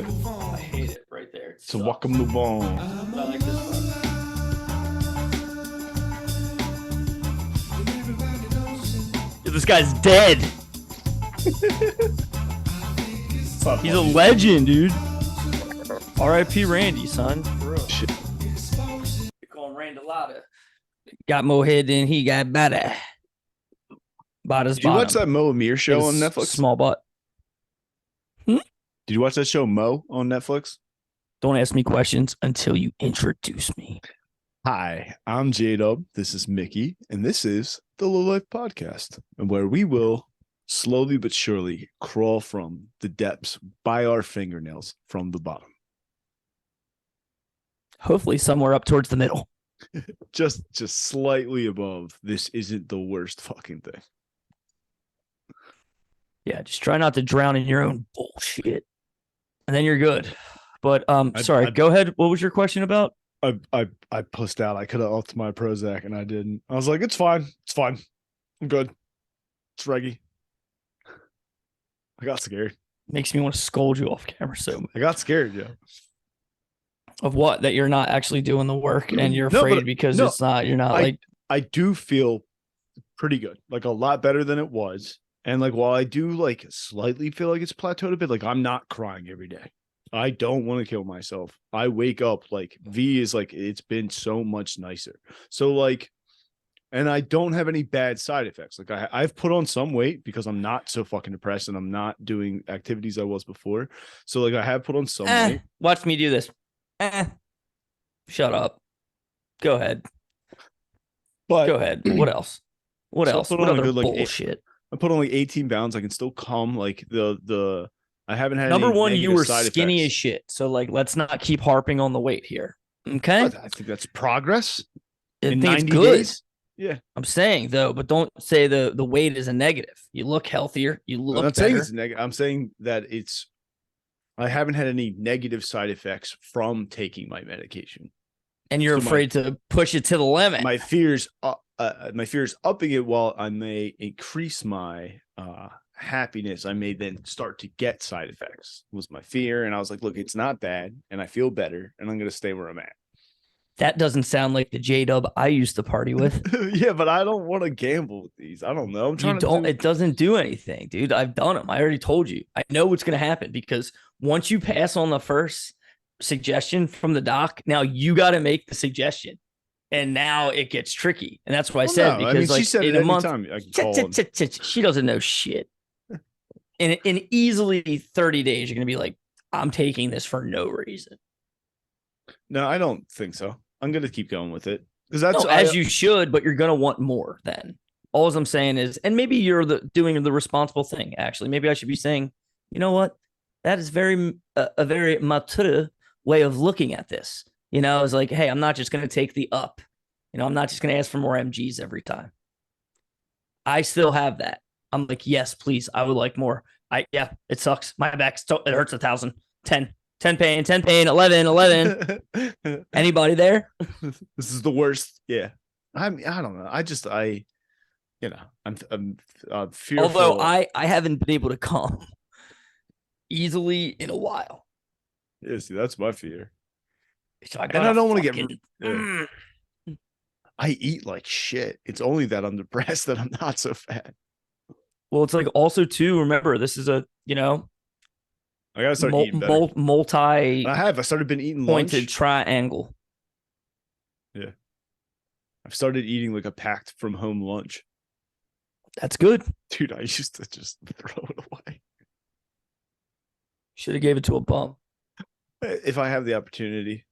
I hate it right there. It So sucks. welcome move on. I like this one. This guy's dead. He's a legend, dude. R.I.P. Randy, son. For real. Shit. They call him Randy Lotta. Got more head than he got better. Did you watch that Mo Amir show on Netflix? Small butt. Did you watch that show Mo on Netflix? Don't ask me questions until you introduce me. Hi, I'm J-Dub. This is Mickey, and this is the Low Life Podcast, where we will slowly but surely crawl from the depths by our fingernails from the bottom. Hopefully somewhere up towards the middle. Just slightly above. This isn't the worst fucking thing. Yeah, just try not to drown in your own bullshit. And then you're good. But sorry, go ahead. What was your question about? I pussed out. I could have upped my Prozac and I didn't. I was like, it's fine. It's fine. I'm good. It's reggae. I got scared. Makes me want to scold you off camera so much. I got scared, yeah. Of what? That you're not actually doing the work and you're afraid because it's not, you're not like. I do feel pretty good. Like a lot better than it was. And like while I do like slightly feel like it's plateaued a bit, like I'm not crying every day. I don't want to kill myself. I wake up like V is like, it's been so much nicer. So like, and I don't have any bad side effects. Like I've put on some weight because I'm not so fucking depressed and I'm not doing activities I was before. So like I have put on some weight. Watch me do this. Shut up. Go ahead. But go ahead. What else? What so else? What other like bullshit? I put on like 18 pounds. I can still come. Like I haven't had number one. You were skinny as shit. So like, let's not keep harping on the weight here. Okay. I think that's progress. I think it's good. Days. Yeah, I'm saying though, but don't say the weight is a negative. You look healthier. You look. I'm not better. saying it's negative. I'm saying that I haven't had any negative side effects from taking my medication. And you're afraid to push it to the limit. My fears upping it while I may increase my happiness. I may then start to get side effects was my fear. And I was like, look, it's not bad. And I feel better. And I'm going to stay where I'm at. That doesn't sound like the J-Dub I used to party with. Yeah, but I don't want to gamble with these. I don't know. I'm trying it doesn't do anything, dude. I've done them. I already told you. I know what's going to happen because once you pass on the first suggestion from the doc, now you got to make the suggestion. And now it gets tricky. And that's what I said. Because she said in it a month, she doesn't know shit. In easily 30 days, you're going to be like, I'm taking this for no reason. No, I don't think so. I'm going to keep going with it. Because that's as you should, but you're going to want more then. All I'm saying is, and maybe you're doing the responsible thing, actually. Maybe I should be saying, you know what? That is a very mature way of looking at this. You know, it's like, hey, I'm not just going to take the up. You know, I'm not just going to ask for more MGs every time. I still have that. I'm like, yes, please. I would like more. Yeah, it sucks. My back, it hurts 1,000. 10 pain, 11. Anybody there? This is the worst. Yeah. I don't know. I'm fearful. Although I haven't been able to come easily in a while. Yeah, see, that's my fear. So I don't want to get. Yeah. I eat like shit. It's only that I'm depressed that I'm not so fat. Well, it's like also too. Remember, this is a I gotta start eating better. I started been eating pointed lunch. Triangle. Yeah, I've started eating like a packed from home lunch. That's good, dude. I used to just throw it away. Should have gave it to a bum. If I have the opportunity.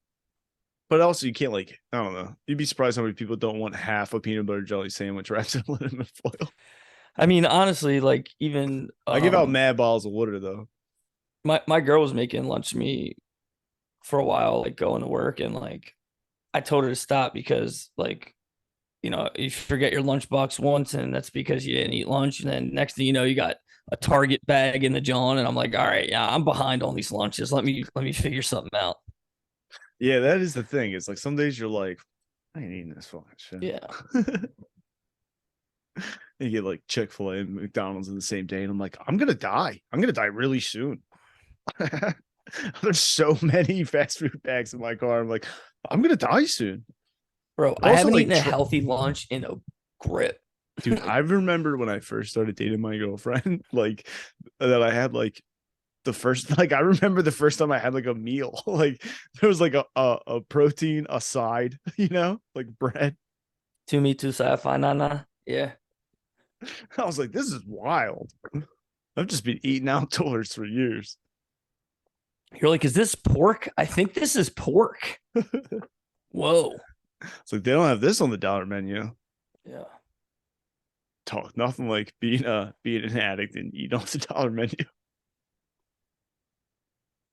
But also, you can't I don't know. You'd be surprised how many people don't want half a peanut butter jelly sandwich wrapped in aluminum foil. I mean, honestly, like even I give out mad bottles of water though. My girl was making lunch to me for a while, like going to work, and like I told her to stop because like, you know, you forget your lunchbox once, and that's because you didn't eat lunch, and then next thing you know, you got a Target bag in the John, and I'm like, all right, yeah, I'm behind on these lunches. Let me figure something out. Yeah, that is the thing. It's like some days you're like, I ain't eating this fucking shit. Yeah. You get like Chick-fil-A and McDonald's in the same day, and I'm like, I'm gonna die. I'm gonna die really soon. There's so many fast food bags in my car. I'm like, I'm gonna die soon. Bro, But I also, haven't like, eaten a healthy lunch in a grip. dude, I remember when I first started dating my girlfriend, like that I had like the first like I remember the first time I had like a meal. Like there was like a protein, a side, like bread. To me, too, sci-fi, nah. Yeah. I was like, this is wild. I've just been eating outdoors for years. You're like, is this pork? I think this is pork. Whoa. It's like they don't have this on the dollar menu. Yeah. Talk nothing like being an addict and eat on the dollar menu.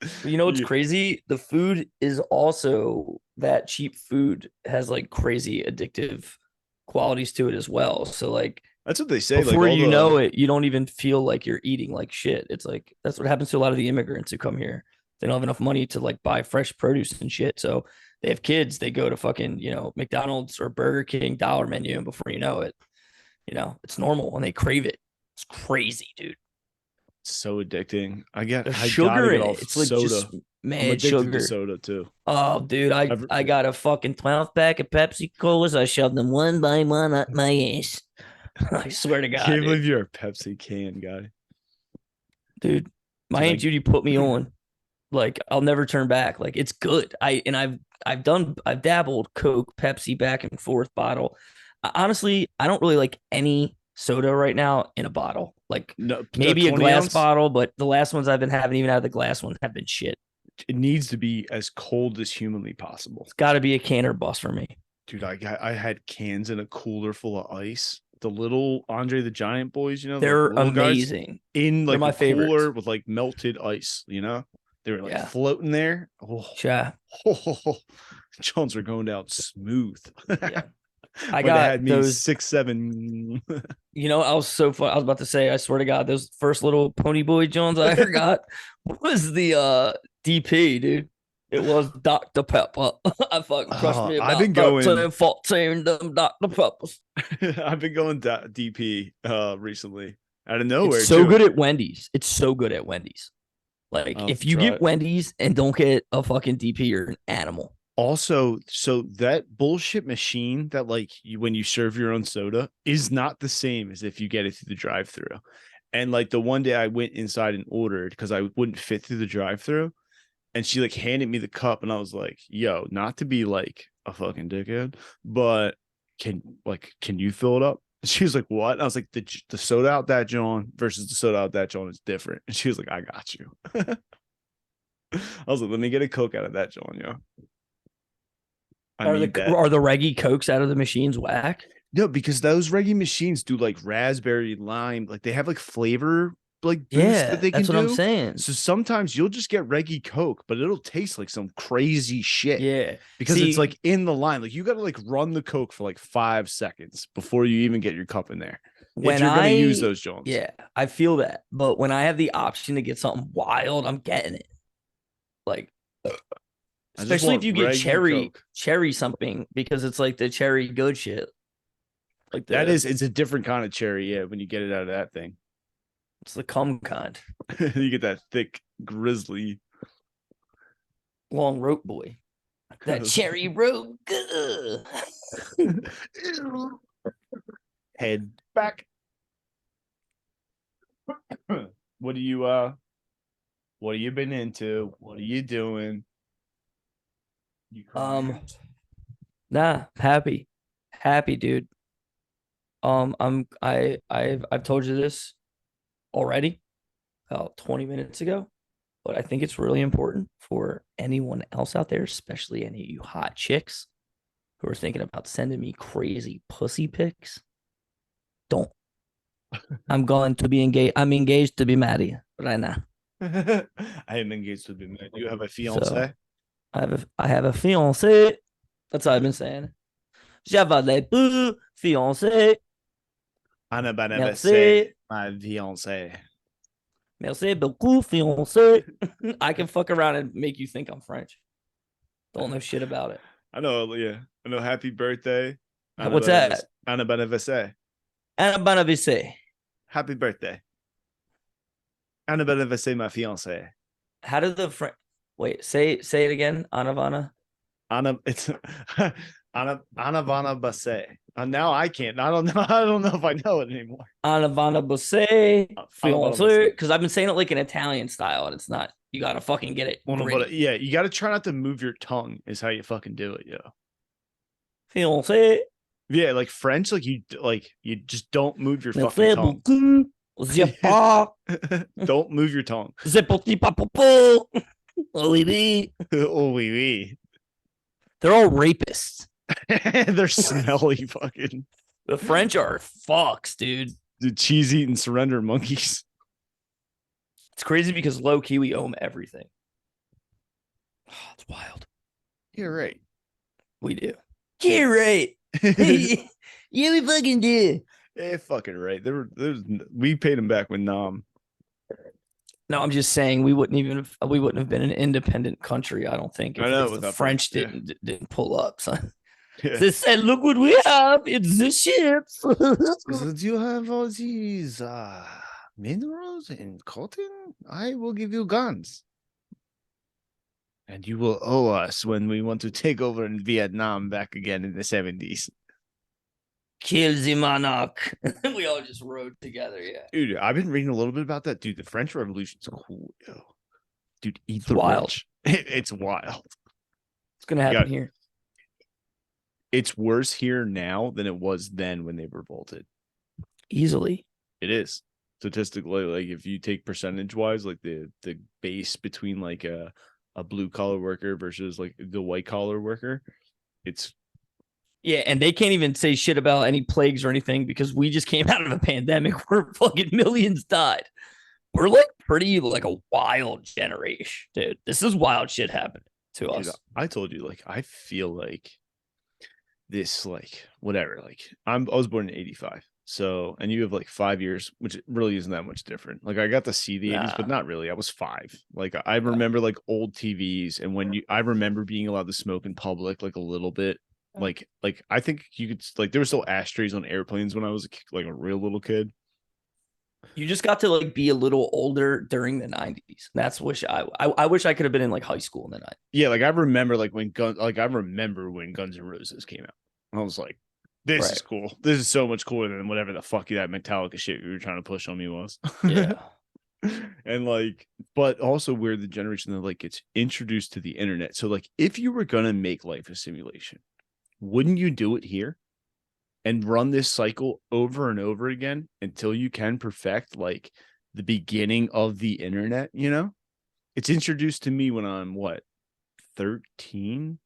But you know what's You- crazy? The food is also that cheap food has like crazy addictive qualities to it as well. So like That's what they say. Like before all you know the it, you don't even feel like you're eating like shit. It's like that's what happens to a lot of the immigrants who come here. They don't have enough money to like buy fresh produce and shit. So they have kids, they go to fucking, McDonald's or Burger King dollar menu, and before you know it, it's normal and they crave it. It's crazy, dude. so addicting. There's I gotta sugar get in it. off It's like just soda. I'm mad addicted to sugar. soda too. Oh, dude, I I've, I got a fucking 12 pack of Pepsi Colas. I shoved them one by one up my ass. I swear to I God, can't dude. believe you're a Pepsi can guy. Dude, my Dude, Aunt Judy put me on. Like, I'll never turn back. Like, it's good. I've dabbled Coke, Pepsi, back and forth bottle. Honestly, I don't really like any soda right now in a bottle. Like no, a maybe a 20 glass ounce. bottle, but the last ones I've been having, even out of the glass ones, have been shit. It needs to be as cold as humanly possible. It's got to be a can or bust for me. Dude, I had cans in a cooler full of ice. The little Andre the Giant boys, like the They're little guys amazing. in They're like my a cooler favorites. with like melted ice, They were like Yeah. floating there. Oh, Yeah. Jones were going down smooth. Yeah. I But they got had me those. 6'7". I was so fun. I was about to say, I swear to God, those first little Pony Boy Jones I ever got was the DP, dude. It was Dr. Pepper. I fucking crushed me I've about been going 13, 14 them Dr. Peppers. I've been going DP recently out of It's nowhere so too. good at Wendy's. It's so good at Wendy's. Like, I'll have if to you try get it. Wendy's and don't get a fucking DP, you're an animal. Also, so that bullshit machine that like when you serve your own soda is not the same as if you get it through the drive-through. And like the one day I went inside and ordered because I wouldn't fit through the drive-through, and she like handed me the cup, and I was like, "Yo, not to be like a fucking dickhead, but can you fill it up?" She was like, "What?" And I was like, "The soda out that John versus the soda out that John is different." And she was like, "I got you." I was like, "Let me get a Coke out of that John, yo." I Are need that. the Reggie Cokes out of the machines whack? No, because those Reggie machines do like raspberry lime, like they have like flavor like boost that Yeah, they can that's what I'm do. saying. So sometimes you'll just get Reggie Coke, but it'll taste like some crazy shit Yeah. because it's See, like in the line. Like you got to like run the Coke for like 5 seconds before you even get your cup in there. If when you're gonna use I those Jones. yeah, I feel that. But when I have the option to get something wild, I'm getting it. Like I just especially if want you get Reggie Coke. cherry something because it's like the cherry good shit. Like It's a different kind of cherry, yeah, when you get it out of that thing. it's the cum kind. You get that thick grizzly. Long rope boy. That cherry rope. Good. Head back. What do what have you been into? What are you doing? You Nah, happy. Happy, dude. I've told you this already about 20 minutes ago, but I think it's really important for anyone else out there, especially any of you hot chicks who are thinking about sending me crazy pussy pics. Don't. I'm going to be engaged. I'm engaged to be married right now. I am engaged to be married. You have a fiance? So I have a fiance. That's what I've been saying. J'avais deux fiancé. Anna Merci. my fiance. Merci beaucoup, fiancé. I can fuck around and make you think I'm French. Don't know shit about it. I know, yeah. I know happy birthday. What's that? Anna Benevice. Anna Bonavice. Happy birthday. Anna Benevice, my fiance. How did the French? Wait, say it again. Anavana. It's Anavana Basse. Now I can't. I don't know. I don't know if I know it anymore. Anavana Bosse. Anavana Fiance. Basse. Because I've been saying it like an Italian style, and it's not. You gotta fucking get it. Well, no, but Gritty. yeah, you got to try not to move your tongue. Is how you fucking do it, yo. Fiance. Yeah, like French, like you just don't move your fucking Merci tongue. beaucoup. Je pas. Don't move your tongue. Je petit papopo. Oh, oui. Oh, oui, oui. They're all rapists. They're smelly fucking The French are fucks, dude. the cheese eating surrender monkeys. It's crazy because low key we own everything. Oh, it's wild. You're right. We do. You're right. Yeah, we fucking do. Fucking right. We paid him back with Nam. No, I'm just saying we wouldn't have been an independent country. I don't think. I know, if the without French French, didn't pull up, son. Yeah. They said, "Look what we have! It's the ships." Do you have all these minerals and cotton? I will give you guns. And you will owe us when we want to take over in Vietnam back again in the 70s. Kill the monarch. We all just rode together. Yeah, Dude, I've been reading a little bit about that. Dude, the French Revolution's cool, yo. Dude, eat It's the wild. rich. It's wild. it's gonna happen got- here. It's worse here now than it was then when they revolted. Easily. It is. Statistically, like if you take percentage wise, like the base between like a blue collar worker versus like the white collar worker, it's Yeah, and they can't even say shit about any plagues or anything because we just came out of a pandemic where fucking millions died. We're like pretty like a wild generation, dude. This is wild shit happening to dude, us. I told you, like I feel like this, like whatever. Like I was born in 85. So, and you have like 5 years, which really isn't that much different. Like I got to see the 80s, but Nah. not really. I was 5. Like I remember like old TVs, and I remember being allowed to smoke in public, like a little bit. Like I think you could like there were still ashtrays on airplanes when I was like a real little kid. You just got to like be a little older during the 90s. That's wish I wish I could have been in like high school in the 90s. Yeah, like I remember like when I remember when Guns N' Roses came out. I was like, this is Right. cool. This is so much cooler than whatever the fuck that Metallica shit you were trying to push on me was. Yeah. And like, but also we're the generation that like gets introduced to the internet. So like if you were gonna make life a simulation, wouldn't you do it here and run this cycle over and over again until you can perfect like the beginning of the internet, you know? It's introduced to me when I'm what, 13?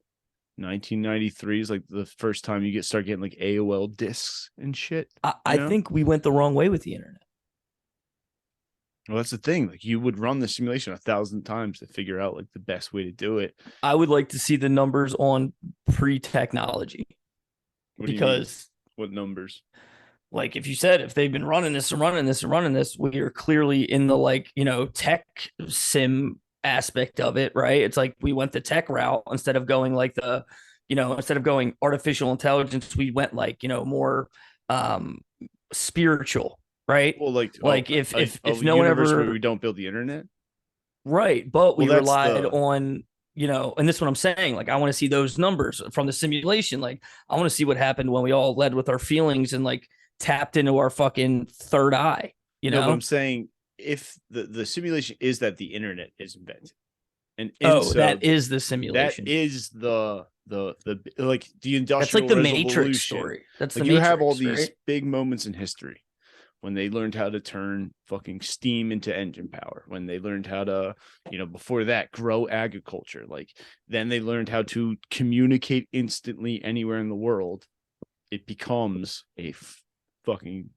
1993 is like the first time you start getting like AOL discs and shit. I think we went the wrong way with the internet. Well, that's the thing. Like you would run the simulation 1,000 times to figure out like the best way to do it. I would like to see the numbers on pre-technology What do you mean? because What numbers? like if you said if they've been running this and running this and running this, we are clearly in the like, tech sim aspect of it, right? It's like we went the tech route instead of going like instead of going artificial intelligence, we went like, more spiritual, right? Well, like if a no one universe ever where we don't build the internet. right, but we Well, that's relied the- on, and this is what I'm saying. Like, I want to see those numbers from the simulation. Like, I want to see what happened when we all led with our feelings and like tapped into our fucking third eye, No, but I'm saying if the simulation is that the internet is invented, and so that is the simulation. that is the like the industrial That's like the revolution. Matrix story. That's Like the you Matrix, have all these right? big moments in history when they learned how to turn fucking steam into engine power, when they learned how to, before that, grow agriculture. Like then they learned how to communicate instantly anywhere in the world. It becomes a fucking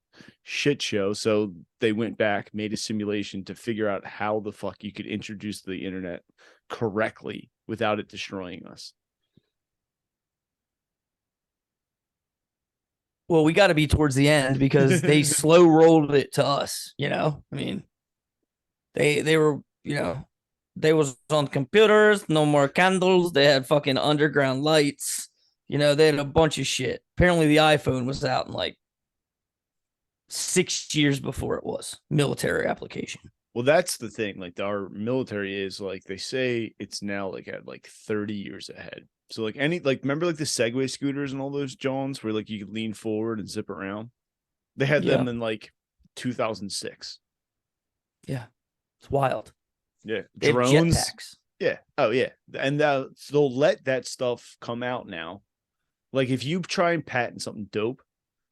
shit show. So they went back, made a simulation to figure out how the fuck you could introduce the internet correctly without it destroying us. Well, we got to be towards the end because they slow rolled it to us. I mean, they were, they was on computers, no more candles. They had fucking underground lights. They had a bunch of shit. Apparently, the iPhone was out in like 6 years before it was military application. Well, that's the thing. Like our military is like they say it's now like at like 30 years ahead. So like any like remember like the Segway scooters and all those Johns where like you could lean forward and zip around? They had Yeah. them in like 2006. Yeah. It's wild. Yeah. They have Drones. jetpacks. Yeah. Oh yeah. And they'll let that stuff come out now. Like if you try and patent something dope,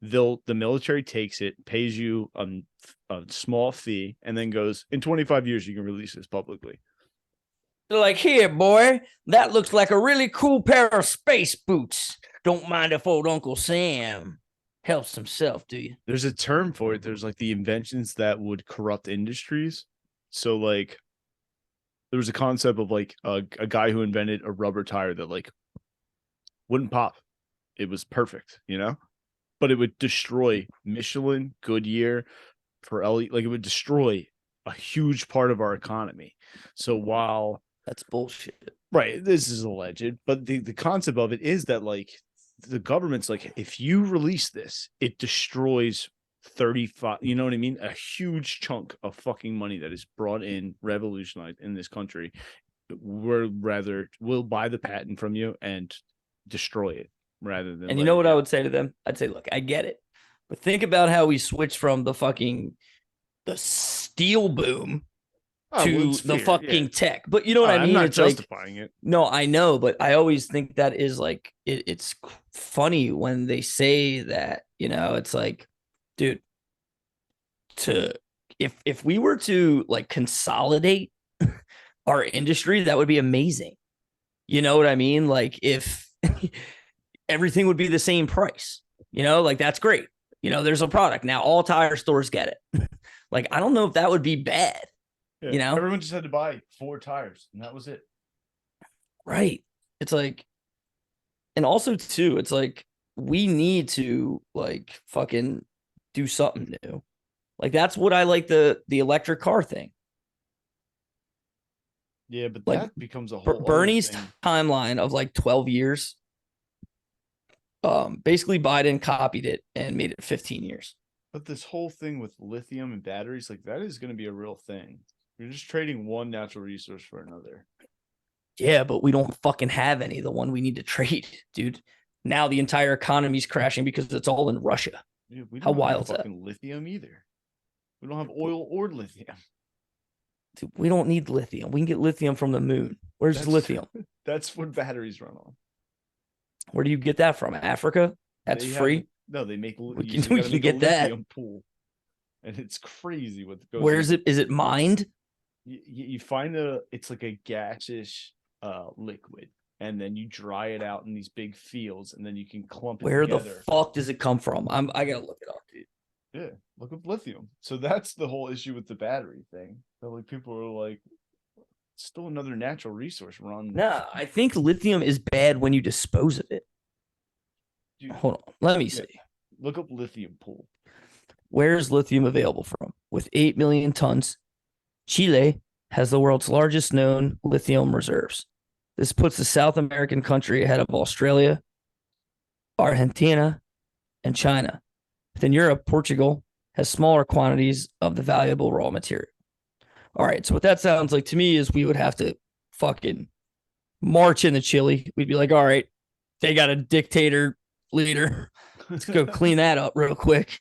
the military takes it, pays you a small fee, and then goes in 25 years you can release this publicly. They're like, here, boy, that looks like a really cool pair of space boots. Don't mind if old Uncle Sam helps himself, do you? There's a term for it. There's like the inventions that would corrupt industries. So like there was a concept of like a guy who invented a rubber tire that like wouldn't pop. It was perfect, you know, but it would destroy Michelin, Goodyear, Pirelli. Like it would destroy a huge part of our economy. So while That's bullshit. right, this is alleged, but the concept of it is that like the government's like, if you release this, it destroys 35, you know what I mean? A huge chunk of fucking money that is brought in, revolutionized in this country. We'll buy the patent from you and destroy it rather than. And you know what I would say to them? I'd say, look, I get it, but think about how we switched from the steel boom to the fucking tech. But you know what I mean? I'm not It's justifying it. No, I know, but I always think that is like it's funny when they say that, it's like, dude, to if we were to like consolidate our industry, that would be amazing. You know what I mean? Like if everything would be the same price, like that's great. There's a product now, all tire stores get it. Like, I don't know if that would be bad. Yeah. Everyone just had to buy 4 tires and that was it. Right. It's like, and also too, it's like we need to like fucking do something new. Like that's what I like the electric car thing. Yeah, but like that becomes a whole Bernie's timeline of like 12 years. Basically Biden copied it and made it 15 years. But this whole thing with lithium and batteries, like that is going to be a real thing. You're just trading one natural resource for another. Yeah, but we don't fucking have any. The one we need to trade, dude. Now the entire economy's crashing because it's all in Russia. Dude, we How don't wild have is that? fucking lithium either. We don't have oil or lithium. Dude, we don't need lithium. We can get lithium from the moon. Where's lithium? That's what batteries run on. Where do you get that from? Africa? That's free. No, they make. We can get that. Pool, and it's crazy what goes. Where is it? Is it mined? You find it's like a gaseous liquid, and then you dry it out in these big fields, and then you can clump it Where together. the fuck does it come from? I gotta look it up, dude. Yeah, look up lithium. So that's the whole issue with the battery thing. So like people are like, still another natural resource run. Nah, I think lithium is bad when you dispose of it. Dude, hold on, let me see. Look up lithium pool. Where is lithium available from? With 8 million tons, Chile has the world's largest known lithium reserves. This puts the South American country ahead of Australia, Argentina, and China. Within Europe, Portugal has smaller quantities of the valuable raw material. All right, so what that sounds like to me is we would have to fucking march into Chile. We'd be like, all right, they got a dictator leader. Let's go clean that up real quick.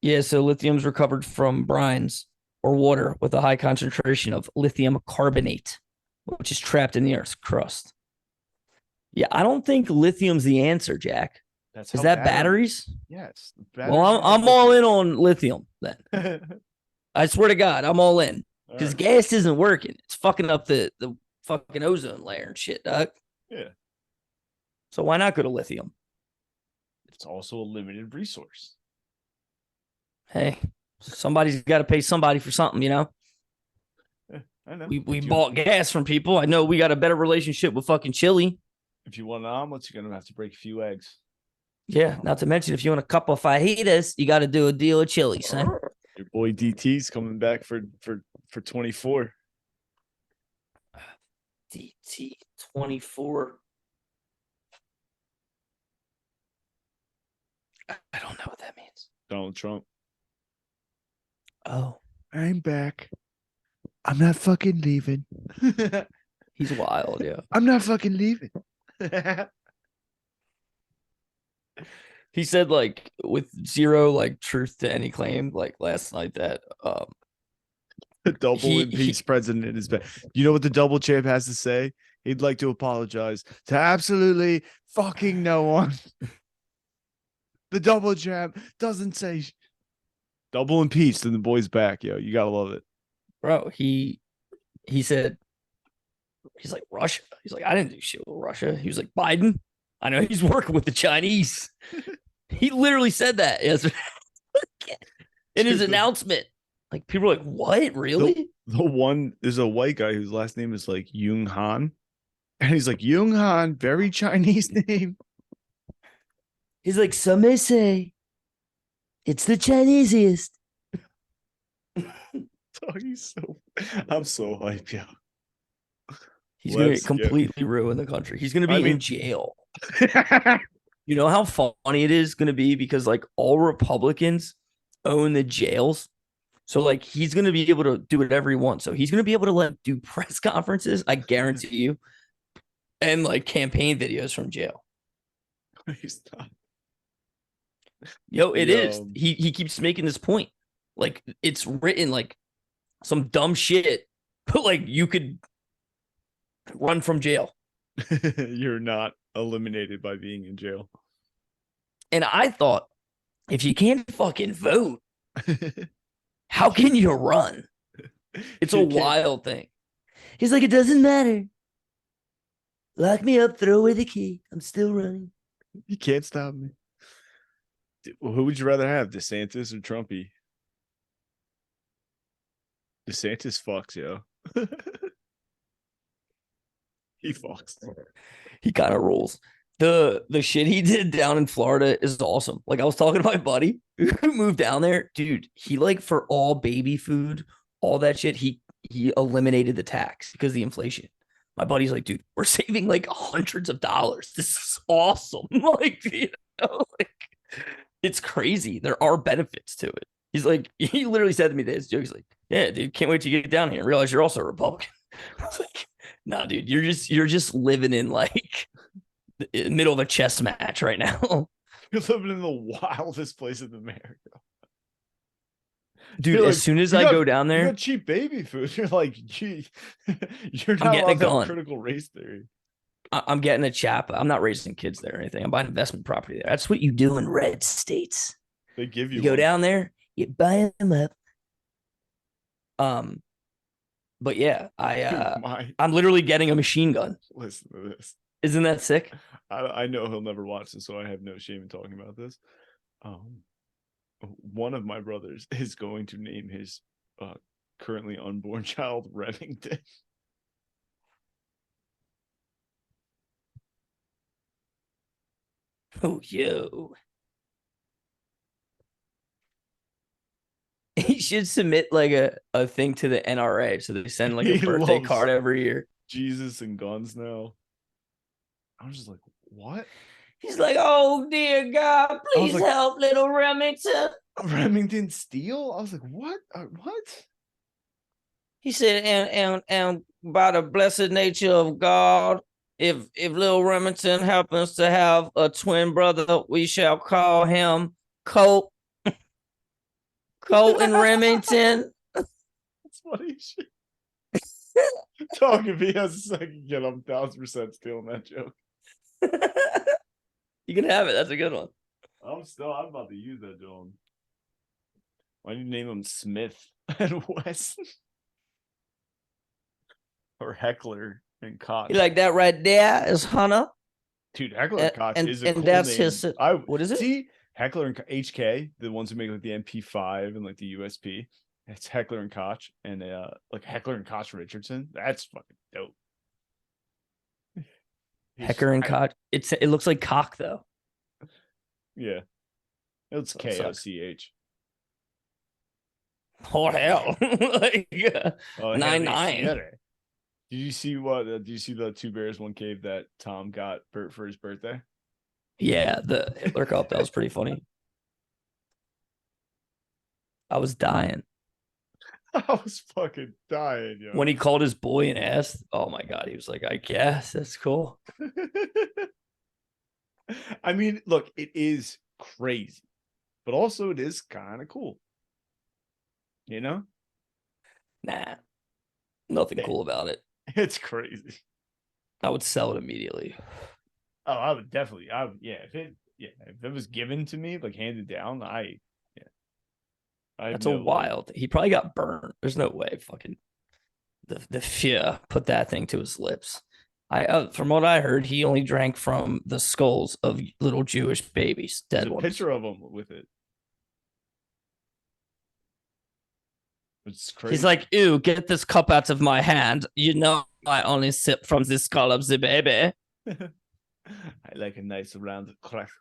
Yeah, so lithium's recovered from brines or water with a high concentration of lithium carbonate, which is trapped in the Earth's crust. Yeah, I don't think lithium's the answer, Jack. Is that batteries? Yes. Well, I'm all in on lithium then. I swear to God, I'm all in. Because gas isn't working. It's fucking up the fucking ozone layer and shit, dog. Yeah. So why not go to lithium? It's also a limited resource. Hey, somebody's got to pay somebody for something, you know? Yeah, I know. We bought gas from people. I know we got a better relationship with fucking Chile. If you want an omelet, you're going to have to break a few eggs. Yeah, not to mention if you want a couple of fajitas, you got to do a deal with Chile, son. Your boy DT's coming back for 24. DT 24. I don't know what that means. Donald Trump. Oh, I'm back. I'm not fucking leaving. He's wild, yeah. I'm not fucking leaving. He said like with zero like truth to any claim, like last night that The double he impeached president is back. You know what the double champ has to say? He'd like to apologize to absolutely fucking no one. The double champ doesn't say double impeached and the boy's back, yo. You gotta love it. bro, he said he's like Russia. He's like, I didn't do shit with Russia. He was like, Biden, I know he's working with the Chinese. He literally said that yesterday in his announcement. Like people are like, what? Really? The one there's a white guy whose last name is like Jung Han. And he's like, Jung Han, very Chinese name. He's like, some may say it's the Chinesiest. Oh, I'm so hyped, yo. He's gonna completely ruin the country. He's gonna be in jail. You know how funny it is gonna be because like all Republicans own the jails. So like he's gonna be able to do whatever he wants. So he's gonna be able to let do press conferences, I guarantee you, and like campaign videos from jail. He's not. Yo, it is. He keeps making this point. Like it's written like some dumb shit, but like you could run from jail. You're not eliminated by being in jail. And I thought, if you can't fucking vote, how can you run? It's a wild thing. He's like, it doesn't matter. Lock me up, throw away the key. I'm still running. You can't stop me. Who would you rather have, DeSantis or Trumpy? DeSantis fucks, yo. He fucks. He kind of rules. The shit he did down in Florida is awesome. Like I was talking to my buddy who moved down there, dude. He like for all baby food, all that shit. He eliminated the tax because of the inflation. My buddy's like, dude, we're saving like hundreds of dollars. This is awesome. Like, you know, like it's crazy. There are benefits to it. He's like, he literally said to me this joke. He's like, yeah, dude, can't wait to get down here and realize you're also a Republican. I was like, nah, dude, you're just living in like the middle of a chess match right now. You're living in the wildest place in America. Dude, as soon as I go down there, you got cheap baby food. You're like, you're I'm not getting a allowed to gun. have critical race theory. I'm getting a chap. I'm not raising kids there or anything. I'm buying investment property there. That's what you do in red states. They give you go one. down there, you buy them up. But yeah, I'm literally getting a machine gun. Listen to this. Isn't that sick? I know he'll never watch this, so I have no shame in talking about this. One of my brothers is going to name his currently unborn child Remington. Oh, yo. He should submit like a thing to the NRA so they send like a birthday card every year. Jesus and guns now. I was just like, what? He's like, oh dear God, please help little Remington. Remington Steele? I was like, what? What? He said, and by the blessed nature of God, if little Remington happens to have a twin brother, we shall call him Colt. Colt and Remington. That's funny shit. Talking to me as a second kid, I'm 1,000% stealing that joke. You can have it. That's a good one. I'm about to use that joke. Why do you name him Smith and West? Or Heckler and Koch? You like that right there is Hunter. Dude, Heckler and Koch is a cool that's name. his. What is it? See, Heckler and HK, the ones who make like the MP5 and like the USP. It's Heckler and Koch, and like Heckler and Koch Richardson. That's fucking dope. Heckler and Koch. It looks like cock though. Yeah, it's KOCH. Oh hell! Like 99. Did you see what? Did you see the Two Bears One Cave that Tom got Bert for his birthday? Yeah, the Hitler Cup. That was pretty funny. I was dying. I was fucking dying, When yo. he called his boy an ass, oh my god, he was like, I guess that's cool. I mean, look, it is crazy, but also it is kind of cool, you know? Nah, nothing It- cool about it. It's crazy. I would sell it immediately. Oh, I would definitely. If it was given to me, like handed down, yeah, I have That's a no like. wild. He probably got burned. There's no way fucking the fear put that thing to his lips. I from what I heard, he only drank from the skulls of little Jewish babies, There's dead a ones. picture of him with it. It's He's crazy. like, "Ew, get this cup out of my hand. You know, I only sip from the skull of the baby." I like a nice round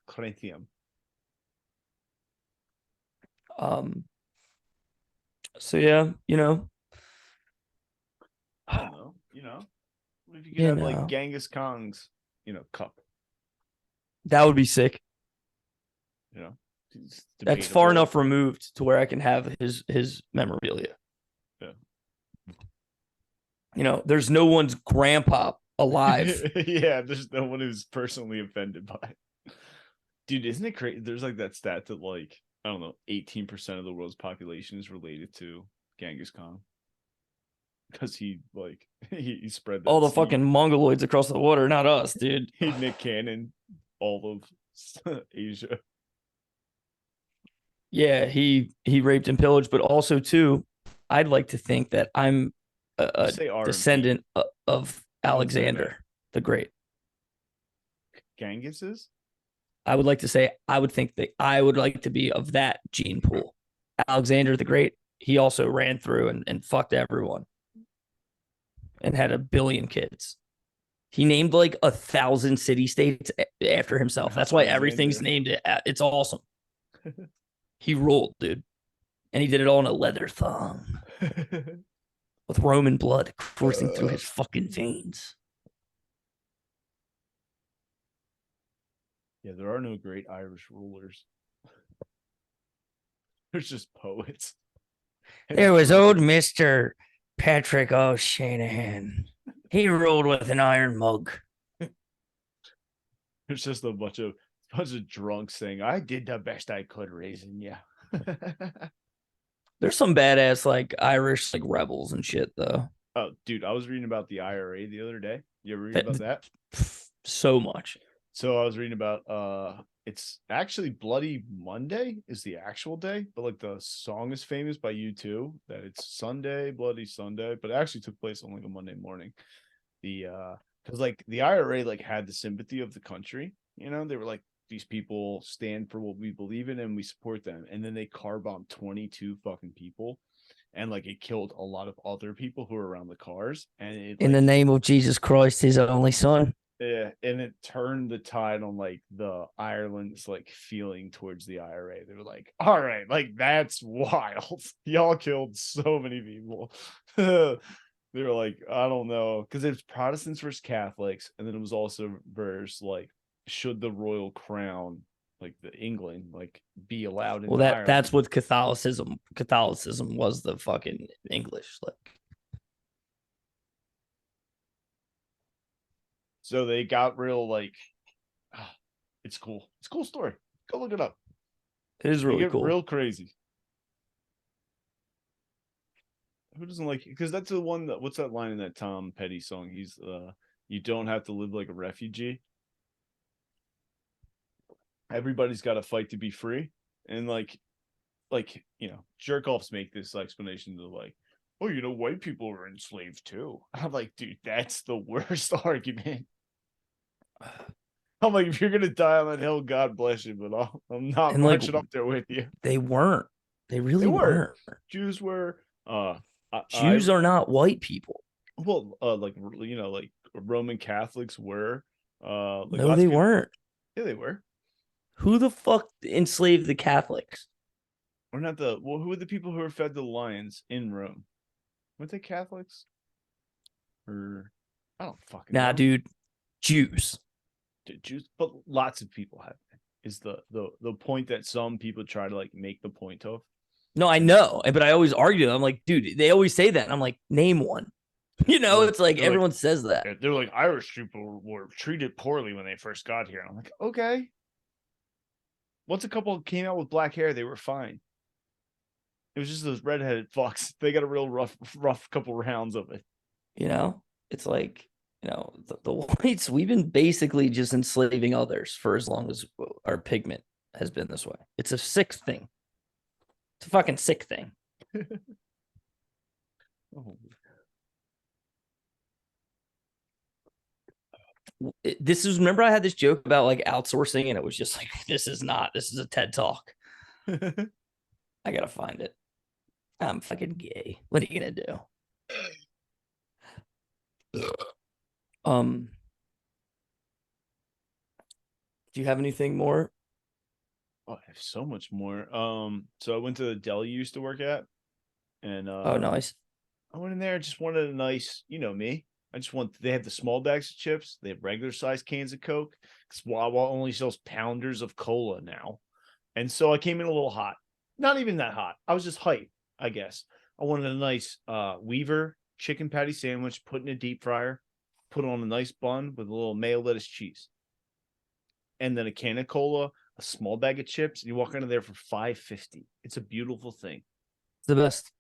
cranium. Um. So yeah, I don't know. What if you could you have like know, Genghis Khan's, cup? that would be sick. You know, it's That's far debatable. enough removed to where I can have his memorabilia. Yeah. There's no one's grandpa alive. Yeah, there's no one who's personally offended by it. Dude, isn't it crazy? There's like that stat that like, I don't know, 18% of the world's population is related to Genghis Khan. Because he like he spread All that the seed. fucking mongoloids across the water, not us, dude. He Nick Cannon all of Asia. Yeah, he raped and pillaged, but also too, I'd like to think that I'm a Just say RMP. descendant of Don't say that. Alexander the Great. Genghis is? I would like to say I would think that I would like to be of that gene pool. Alexander the Great, he also ran through and fucked everyone and had a billion kids. He named like 1,000 city states after himself. That's why everything's Alexander. named it. It's awesome. He ruled, dude, and he did it all in a leather thong with Roman blood coursing through his fucking veins. Yeah, there are no great Irish rulers. There's just poets. There was old Mister Patrick O'Shanahan. He ruled with an iron mug. There's just a bunch of drunks saying, "I did the best I could raising you." There's some badass like Irish like rebels and shit though. Oh, dude, I was reading about the IRA the other day. You ever read That, about that? so much. So I was reading about it's actually Bloody Monday is the actual day, but like the song is famous by U2 that it's Sunday, Bloody Sunday, but it actually took place on like a Monday morning. The because like the IRA like had the sympathy of the country, they were like these people stand for what we believe in and we support them. And then they car bombed 22 fucking people and like it killed a lot of other people who were around the cars and it In the like name of Jesus Christ, his only son. yeah, and it turned the tide on like the Ireland's like feeling towards the IRA. They were like, all right, like that's wild. Y'all killed so many people. They were like, I don't know, because it's Protestants versus Catholics, and then it was also versus like, should the royal crown, like the England, like be allowed Well, into that's Ireland? what Catholicism was the fucking English. Like So they got real like, ah, it's cool. It's a cool story. Go look it up. it is They really get cool. real crazy. Who doesn't like it? Because that's the one that what's that line in that Tom Petty song? He's you don't have to live like a refugee. Everybody's got to fight to be free. And jerk offs make this explanation to like, oh, white people were enslaved too. I'm like, dude, that's the worst argument. I'm like, if you're gonna die on that hill, God bless you, but I'm not And like marching up there with you. they weren't. They They really were. weren't. Jews were. I Jews are not white people. well, like Roman Catholics were. Like No, lots they of people. weren't. Yeah, they were. Who the fuck enslaved the Catholics? Or not who were the people who were fed the lions in Rome? Weren't they Catholics? Or I don't fucking Nah, know. dude. Jews. Jews, but lots of people have. Is the point that some people try to like make the point of? No, I know, but I always argue. I'm like, dude, they always say that. And I'm like, name one. It's like everyone says that. They're like, Irish people were treated poorly when they first got here. I'm like, okay. Once a couple came out with black hair, they were fine. It was just those redheaded fucks. They got a real rough couple rounds of it. It's like, the whites, we've been basically just enslaving others for as long as our pigment has been this way. It's a sick thing. It's a fucking sick thing. Oh. This is, remember I had this joke about like outsourcing, and it was just like, this is a TED talk. I gotta find it. I'm fucking gay. What are you gonna do? Do you have anything more? Oh, I have so much more. So I went to the deli you used to work at, and Oh, nice. I went in there, just wanted a nice, me. They have the small bags of chips, they have regular sized cans of Coke, because Wawa only sells pounders of cola now. And so I came in a little hot. Not even that hot. I was just hyped, I guess. I wanted a nice Weaver chicken patty sandwich, put in a deep fryer, put on a nice bun with a little mayo lettuce cheese. And then a can of cola, a small bag of chips, and you walk into there for $5.50. It's a beautiful thing. It's the best.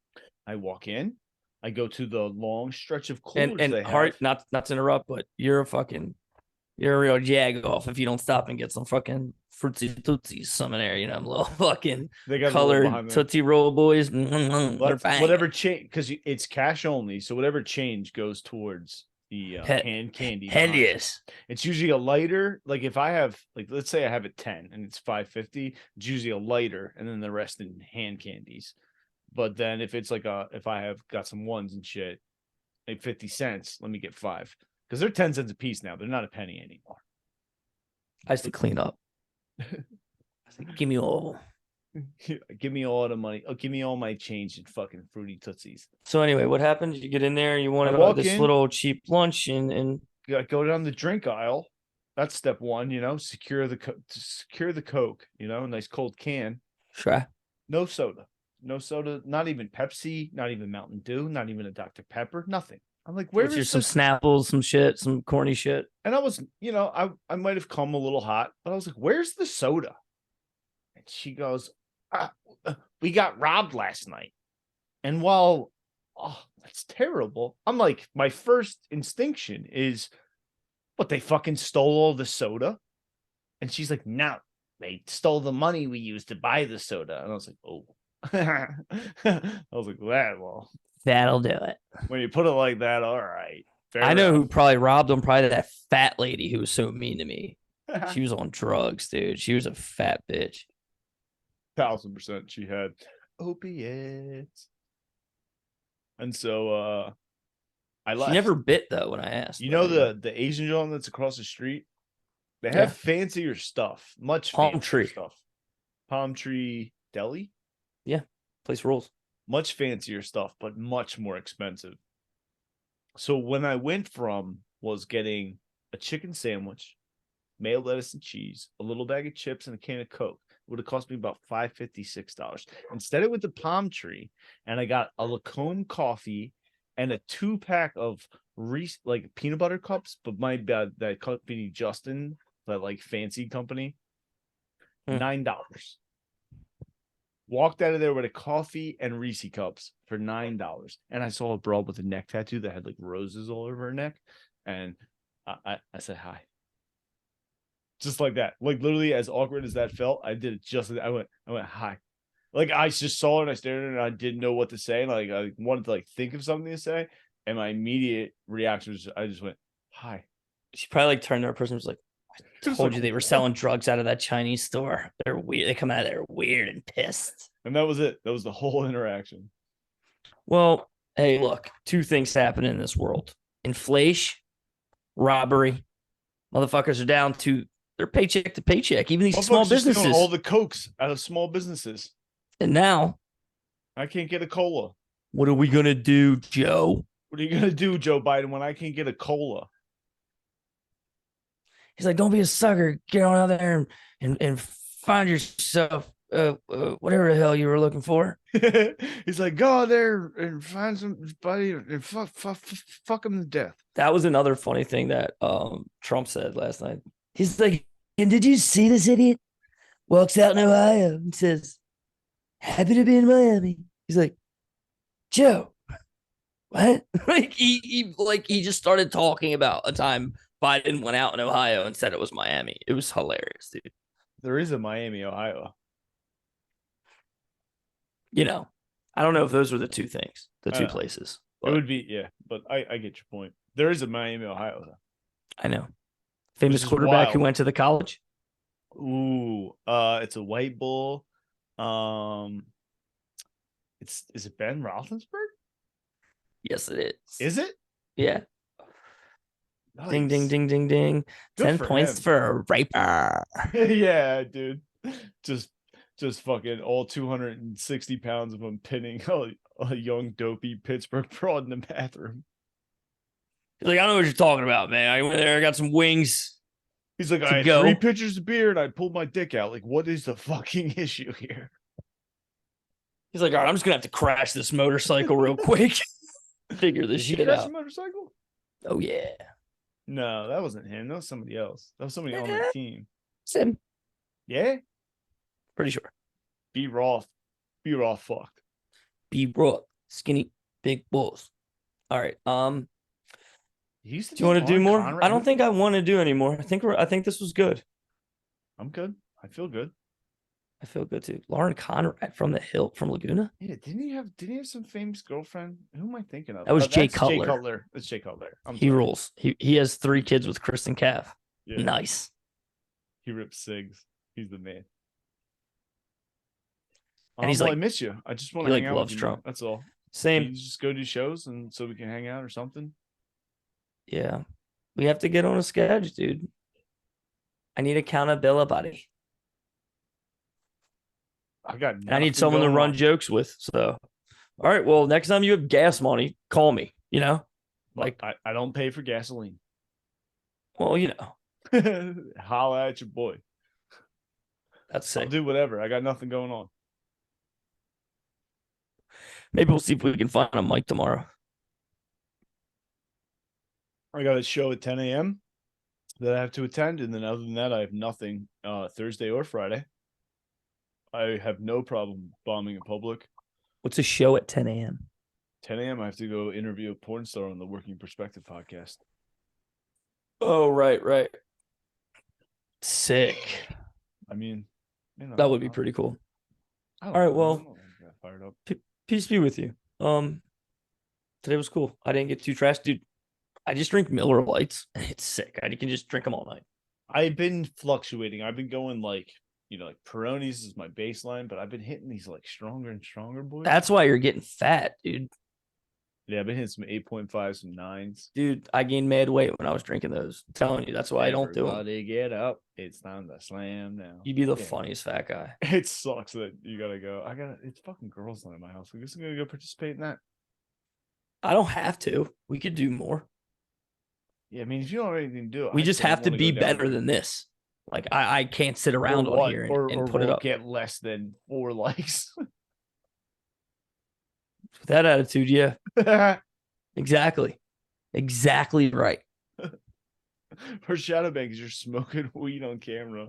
I walk in, I go to the long stretch of coolers And they Hart, have. not to interrupt, but you're a real jag off if you don't stop and get some fucking fruitsy tootsies, some in there, little fucking They got colored Tootsie Roll boys. Whatever change, because it's cash only, so whatever change goes towards the hand candy. Hell yes. It's usually a lighter. Like if I have, like, let's say I have a 10 and it's $5.50, it's usually a lighter, and then the rest in hand candies. But then if it's like if I have got some ones and shit, like 50 cents, let me get 5, because they're 10 cents a piece now. They're not a penny anymore. I used to clean up. Give me all. Give me all the money. Oh, give me all my change in fucking fruity tootsies. So anyway, what happened? You get in there, you want this little cheap lunch, and you go down the drink aisle. That's step one, secure the Coke, a nice cold can. Sure. No soda, not even Pepsi, not even Mountain Dew, not even a Dr. Pepper, nothing. I'm like, where's some Snapples, some shit, some corny shit. And I was, I might have come a little hot, but I was like, where's the soda? And she goes, we got robbed last night. And while, that's terrible, I'm like, my first instinction is, what, they fucking stole all the soda? And she's like, no, they stole the money we used to buy the soda. And I was like, oh. I was like, well, that'll do it. When you put it like that, all right. I know who probably robbed them. Probably that fat lady who was so mean to me. She was on drugs, dude. She was a fat bitch. 1,000% she had opiates. And so I left. She never bit though when I asked. The Asian gentleman that's across the street? They have fancier stuff. Much Palm Tree stuff. Palm Tree Deli? Yeah. Place rules. Much fancier stuff, but much more expensive. So when I went from was getting a chicken sandwich, mayo lettuce and cheese, a little bag of chips, and a can of Coke, it would have cost me about $5.56. Instead, I went to Palm Tree and I got a Lacombe coffee and a 2-pack of Reese, like peanut butter cups, but that company Justin, that like fancy company, $9. Walked out of there with a coffee and Reese cups for $9. And I saw a broad with a neck tattoo that had like roses all over her neck. And I said hi. Just like that. Like literally as awkward as that felt, I did it just I went hi. Like I just saw her and I stared at her and I didn't know what to say. And like I wanted to like think of something to say. And my immediate reaction was I just went, hi. She probably like turned to her person and was like, I told you they were selling drugs out of that Chinese store. They're weird. They come out of there weird and pissed. And that was it. That was the whole interaction. Well, hey, look, 2 things happen in this world. Inflation, robbery. Motherfuckers are down to their paycheck to paycheck. Even these small businesses. All the Cokes out of small businesses. And now I can't get a cola. What are we going to do, Joe? What are you going to do, Joe Biden, when I can't get a cola? He's like, don't be a sucker. Get on out there and find yourself whatever the hell you were looking for. He's like, go out there and find somebody and fuck him to death. That was another funny thing that Trump said last night. He's like, and did you see this idiot? Walks out in Ohio and says, happy to be in Miami. He's like, Joe, what? Like he just started talking about a time Biden went out in Ohio and said it was Miami. It was hilarious, dude. There is a Miami, Ohio. You know, I don't know if those were the two things, the I two know. places. It But would be, yeah, but I get your point. There is a Miami, Ohio, though. I know. Famous Which is quarterback who wild. went to the college. Ooh, it's a white bull. Is it Ben Roethlisberger? Yes, it is. Is it? Yeah. Ding, ding, Nice. ding, ding, ding. Good 10 for points him. for a raper. Yeah, dude. Just fucking all 260 pounds of him pinning a young dopey Pittsburgh broad in the bathroom. He's like, I don't know what you're talking about, man. I went there, I got some wings. He's like, To I had go. 3 pitchers of beer and I pulled my dick out. Like, what is the fucking issue here? He's like, all right, I'm just gonna have to crash this motorcycle real quick. Figure this Did he shit crash out. a motorcycle? Oh yeah. No, that wasn't him. That was somebody else. That was somebody on the team. Sim. Yeah? Pretty sure. B Raw fucked. Be broad, skinny, big bulls. All right. He used to Do you want to do Lauren more? Conrad. I don't think I want to do anymore. I think this was good. I'm good. I feel good. I feel good too. Lauren Conrad from the Hill from Laguna. Yeah, didn't he have some famous girlfriend? Who am I thinking of? That was Jay that's Jay Cutler. Cutler. That's Jay Cutler. He sorry. rules. He has 3 kids with Kristen Cav. Yeah. Nice. He rips cigs. He's the man. And he's well, like- I miss you. I just want he, to like, hang out loves with you. Man. Trump. That's all. Same. You just go do shows and so we can hang out or something. Yeah. We have to get on a schedule, dude. I need accountability. And I need someone to run jokes with. So, all right. Well, next time you have gas money, call me. You know, Like I don't pay for gasoline. well, you know, Holla at your boy. that's I'll sick. do whatever. I got nothing going on. Maybe we'll see if we can find a mic tomorrow. I got a show at 10 a.m. that I have to attend, and then other than that, I have nothing Thursday or Friday. I have no problem bombing in public. What's a show at 10 a.m.? 10 a.m. I have to go interview a porn star on the Working Perspective podcast. Oh, right. Sick. I mean, you know, That would be pretty cool. I don't All right, know. well, I don't get fired up. Peace be with you. Today was cool. I didn't get too trashed, dude. I just drink Miller Lights, and it's sick. I can just drink them all night. I've been fluctuating. I've been going like Peronis is my baseline, but I've been hitting these like stronger and stronger boys. That's why you're getting fat, dude. Yeah, I've been hitting some 8.5s, some 9s. Dude, I gained mad weight when I was drinking those. I'm telling you, that's why I don't do them. Everybody get up. It's time to slam now. You'd be the Yeah. funniest fat guy. It sucks that you gotta go. It's fucking girls' night at my house. I guess I'm gonna go participate in that. I don't have to. We could do more. Yeah, I mean, if you don't have anything to do, We I just don't have to wanna be go down better there. than this. Like I can't sit around Or on what? here or and put it we'll up. get less than 4 likes. With that attitude, yeah. Exactly right. For Shadowbanks, you're smoking weed on camera.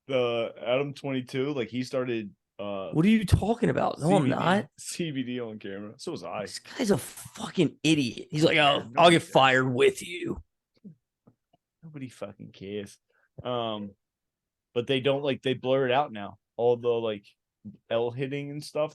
The Adam 22, like he started What are you talking about? No, I'm not. CBD on camera. So was I. This guy's a fucking idiot. He's like, Yeah, oh, nobody I'll get cares. fired with you. Nobody fucking cares. But they don't they blur it out now. All the L hitting and stuff.